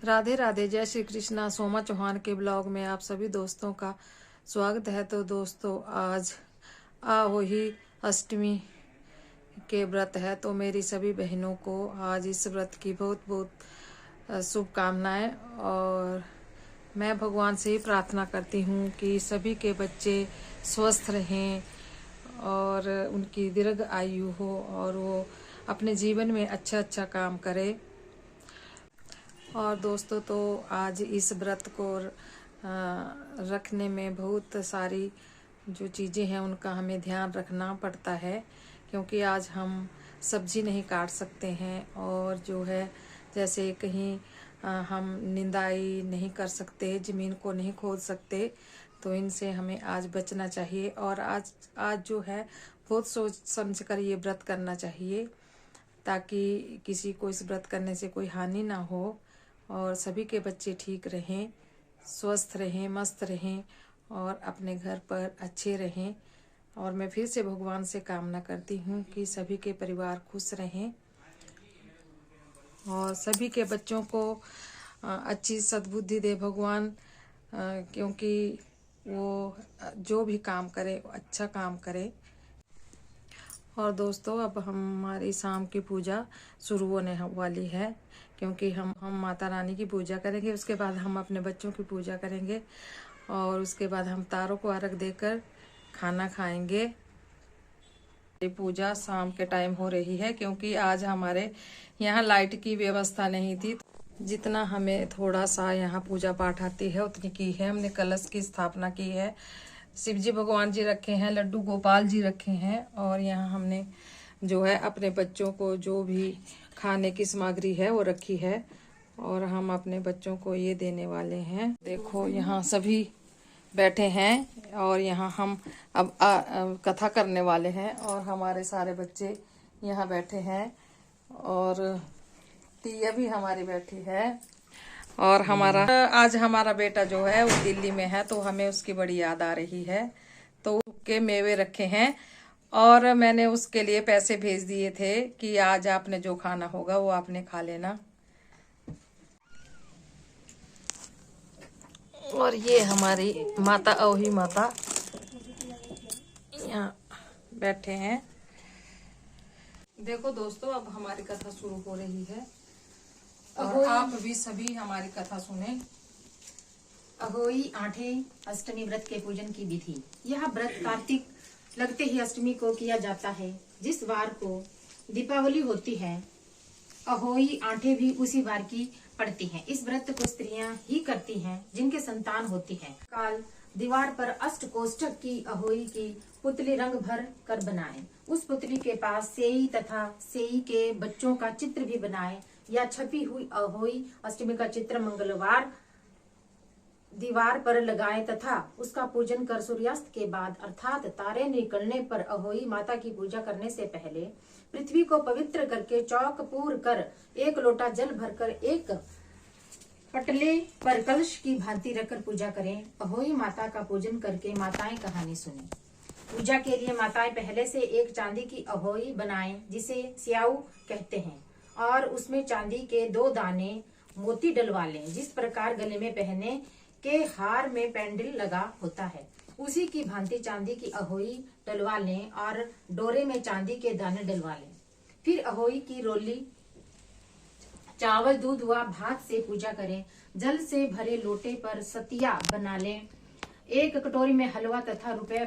राधे राधे, जय श्री कृष्णा। सोमा चौहान के ब्लॉग में आप सभी दोस्तों का स्वागत है। तो दोस्तों, आज आहोही अष्टमी के व्रत है, तो मेरी सभी बहनों को आज इस व्रत की बहुत बहुत शुभकामनाएं। और मैं भगवान से ही प्रार्थना करती हूँ कि सभी के बच्चे स्वस्थ रहें और उनकी दीर्घ आयु हो और वो अपने जीवन में अच्छा अच्छा काम करें। और दोस्तों, तो आज इस व्रत को रखने में बहुत सारी जो चीज़ें हैं उनका हमें ध्यान रखना पड़ता है, क्योंकि आज हम सब्जी नहीं काट सकते हैं और जो है जैसे कहीं हम निंदाई नहीं कर सकते, ज़मीन को नहीं खोद सकते, तो इनसे हमें आज बचना चाहिए। और आज जो है बहुत सोच समझ कर ये व्रत करना चाहिए, ताकि किसी को इस व्रत करने से कोई हानि ना हो और सभी के बच्चे ठीक रहें, स्वस्थ रहें, मस्त रहें और अपने घर पर अच्छे रहें। और मैं फिर से भगवान से कामना करती हूँ कि सभी के परिवार खुश रहें और सभी के बच्चों को अच्छी सद्बुद्धि दे भगवान, क्योंकि वो जो भी काम करे वो अच्छा काम करे। और दोस्तों, अब हमारी शाम की पूजा शुरू होने वाली है, क्योंकि हम माता रानी की पूजा करेंगे, उसके बाद हम अपने बच्चों की पूजा करेंगे और उसके बाद हम तारों को अर्घ देकर खाना खाएंगे। ये पूजा शाम के टाइम हो रही है, क्योंकि आज हमारे यहाँ लाइट की व्यवस्था नहीं थी। जितना हमें थोड़ा सा यहाँ पूजा पाठ आती है उतनी की है। हमने कलश की स्थापना की है, शिव जी भगवान जी रखे हैं, लड्डू गोपाल जी रखे हैं और यहाँ हमने जो है अपने बच्चों को जो भी खाने की सामग्री है वो रखी है और हम अपने बच्चों को ये देने वाले हैं। देखो, यहाँ सभी बैठे हैं और यहाँ हम अब कथा करने वाले हैं और हमारे सारे बच्चे यहाँ बैठे हैं और तिया भी हमारी बैठी है। और आज हमारा बेटा जो है वो दिल्ली में है, तो हमें उसकी बड़ी याद आ रही है, तो उसके मेवे रखे हैं और मैंने उसके लिए पैसे भेज दिए थे कि आज आपने जो खाना होगा वो आपने खा लेना। और ये हमारी माता अहोई माता यहाँ बैठे हैं। देखो दोस्तों, अब हमारी कथा शुरू हो रही है और आप भी सभी हमारी कथा सुने। अहोई आठे अष्टमी व्रत के पूजन की विधि। यह व्रत कार्तिक लगते ही अष्टमी को किया जाता है, जिस वार को दीपावली होती है। अहोई आठे भी उसी वार की पड़ती हैं। इस व्रत को स्त्रियां ही करती हैं जिनके संतान होती है। काल दीवार पर अष्ट कोष्ठक की अहोई की पुतली रंग भर कर बनाए। उस पुतली के पास सेई तथा सेई के बच्चों का चित्र भी बनाए या छपी हुई अहोई अष्टमी का चित्र मंगलवार दीवार पर लगाए तथा उसका पूजन कर सूर्यास्त के बाद अर्थात तारे निकलने पर अहोई माता की पूजा करने से पहले पृथ्वी को पवित्र करके चौक पूर कर एक लोटा जल भरकर एक पटले पर कलश की भांति रखकर पूजा करें। अहोई माता का पूजन करके माताएं कहानी सुने। पूजा के लिए माताएं पहले से एक चांदी की अहोई बनाएं, जिसे स्याऊ कहते हैं, और उसमें चांदी के 2 दाने मोती डलवा लें। जिस प्रकार गले में पहने के हार में पेंडल लगा होता है, उसी की भांति चांदी की अहोई डलवा लें और डोरे में चांदी के दाने डलवा लें। फिर अहोई की रोली चावल दूध व भात से पूजा करें। जल से भरे लोटे पर सतिया बना लें। एक कटोरी में हलवा तथा रुपए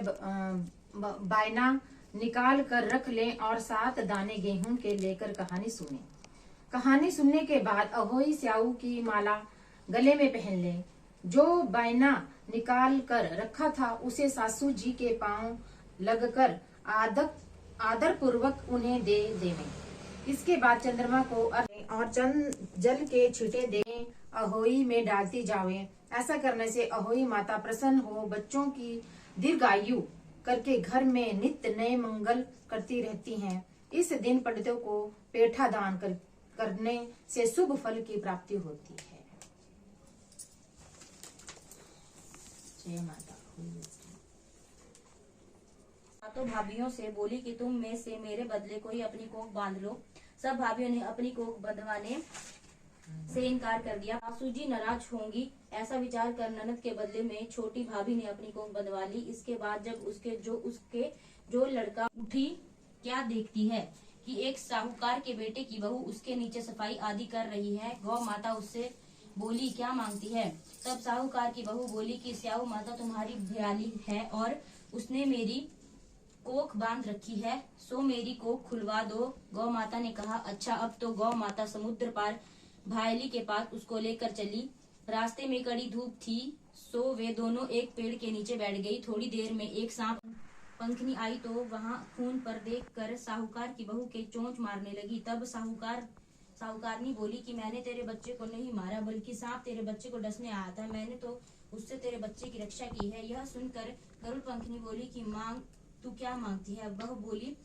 बायना निकाल कर रख लें और 7 दाने गेहूं के लेकर कहानी सुने। कहानी सुनने के बाद अहोई स्याऊ की माला गले में पहन लें। जो बायना निकाल कर रखा था उसे सासू जी के पांव लगकर आदर पूर्वक उन्हें दे देवें। इसके बाद चंद्रमा को और जल के छींटे दें, अहोई में डालती जावें। ऐसा करने से अहोई माता प्रसन्न हो बच्चों की दीर्घायु करके घर में नित्य नए मंगल करती रहती हैं। इस दिन पंडितों को पेठा दान करने से शुभ फल की प्राप्ति होती है। जय माता। तो भाभीियों से बोली कि तुम में से मेरे बदले कोई अपनी कोख बांध लो। सब भाभीियों ने अपनी कोख बंधवाने से इनकार कर दिया। सासू जी नाराज होंगी ऐसा विचार कर ननद के बदले में छोटी भाभी ने अपनी कोख बंधवा ली। इसके बाद जब उसके जो लड़का उठी, क्या देखती है कि एक साहूकार के बेटे की बहू उसके नीचे सफाई आदि कर रही है। गौ माता उससे बोली, क्या मांगती है? तब साहूकार की बहू बोली कि स्याऊ माता तुम्हारी भयाली है और उसने मेरी कोख बांध रखी है, सो मेरी कोख खुलवा दो। गौ माता ने कहा, अच्छा। अब तो गौ माता समुद्र पार भायली के पास उसको लेकर चली। रास्ते में कड़ी धूप थी, सो वे दोनों एक पेड़ के नीचे बैठ गई। थोड़ी देर में एक सांप पंखनी आई तो वहां खून पर देखकर साहूकार की बहू के चोंच मारने लगी। तब साहूकारनी बोली कि मैंने तेरे बच्चे को नहीं मारा, बल्कि सांप तेरे बच्चे को डसने आया था। मैंने तो उससे तेरे बच्चे की रक्षा की है। यह सुनकर गरुड़ पंखनी बोली कि मांग, तू क्या मांगती है? वह बोली,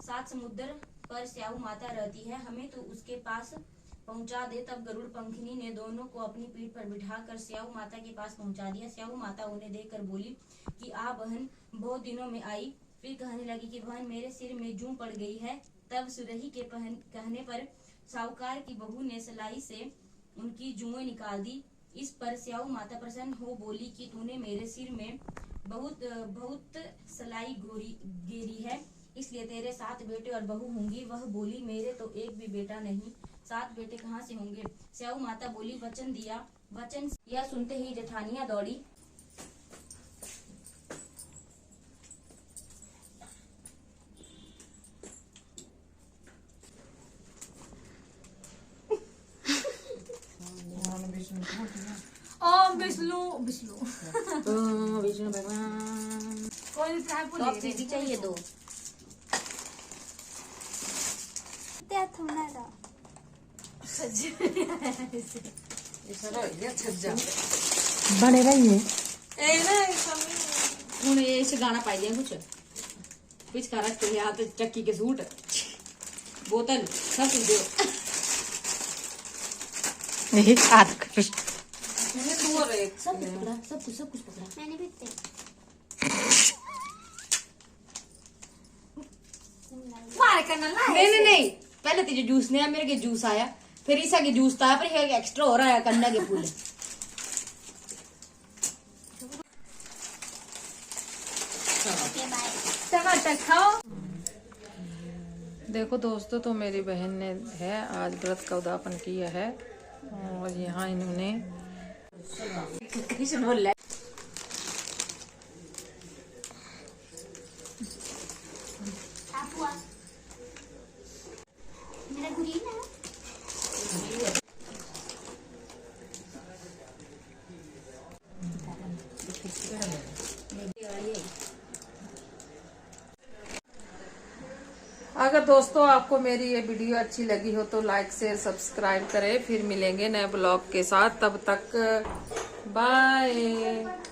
7 समुद्र पर स्याऊ माता रहती है, हमें तो उसके पास पहुंचा दे। तब गरुड़ पंखनी ने दोनों को अपनी पीठ पर बिठाकर स्याऊ माता के पास पहुंचा दिया। स्याऊ माता उन्हें देखकर बोली कि आ बहन, बहुत दिनों में आई। फिर कहने लगी कि बहन, मेरे सिर में जूं पड़ गई है। तब सुरही के कहने पर साहूकार की बहू ने सलाई से उनकी जुएं निकाल दी। इस पर स्याऊ माता प्रसन्न हो बोली कि तूने मेरे सिर में बहुत सलाई गेरी है, इसलिए तेरे 7 बेटे और बहू होंगी। वह बोली, मेरे तो एक भी बेटा नहीं, 7 बेटे कहाँ से होंगे? स्याऊ माता बोली, वचन दिया। वचन यह सुनते ही जेठानियां दौड़ी। ओम विष्णु विष्णु विष्णु भगवान। कोई काय तो अब सीधी चाहिए 2। त्या थमनारा बने रहिए। हूं इस गाना पाई लिया कुछ पिचका रख के हाथ चक्की के सूट बोतल सब कुछ दो। एक हाथ कर सब कुछ पकड़ा। मैंने भी ते मार करना ला नहीं पहले तुझे जूस नहीं आया, मेरे के जूस आया, फिर ईसा के जूस था, फिर एक्स्ट्रा हो रहा है कन्ना के फूल। टमाटर खाओ। देखो दोस्तों, तो मेरी बहन ने है आज व्रत का उद्यापन किया है और यहाँ इन्होंने मेरा गुरी ना अगर दोस्तों आपको मेरी ये वीडियो अच्छी लगी हो तो लाइक शेयर सब्सक्राइब करें। फिर मिलेंगे नए ब्लॉग के साथ, तब तक बाय।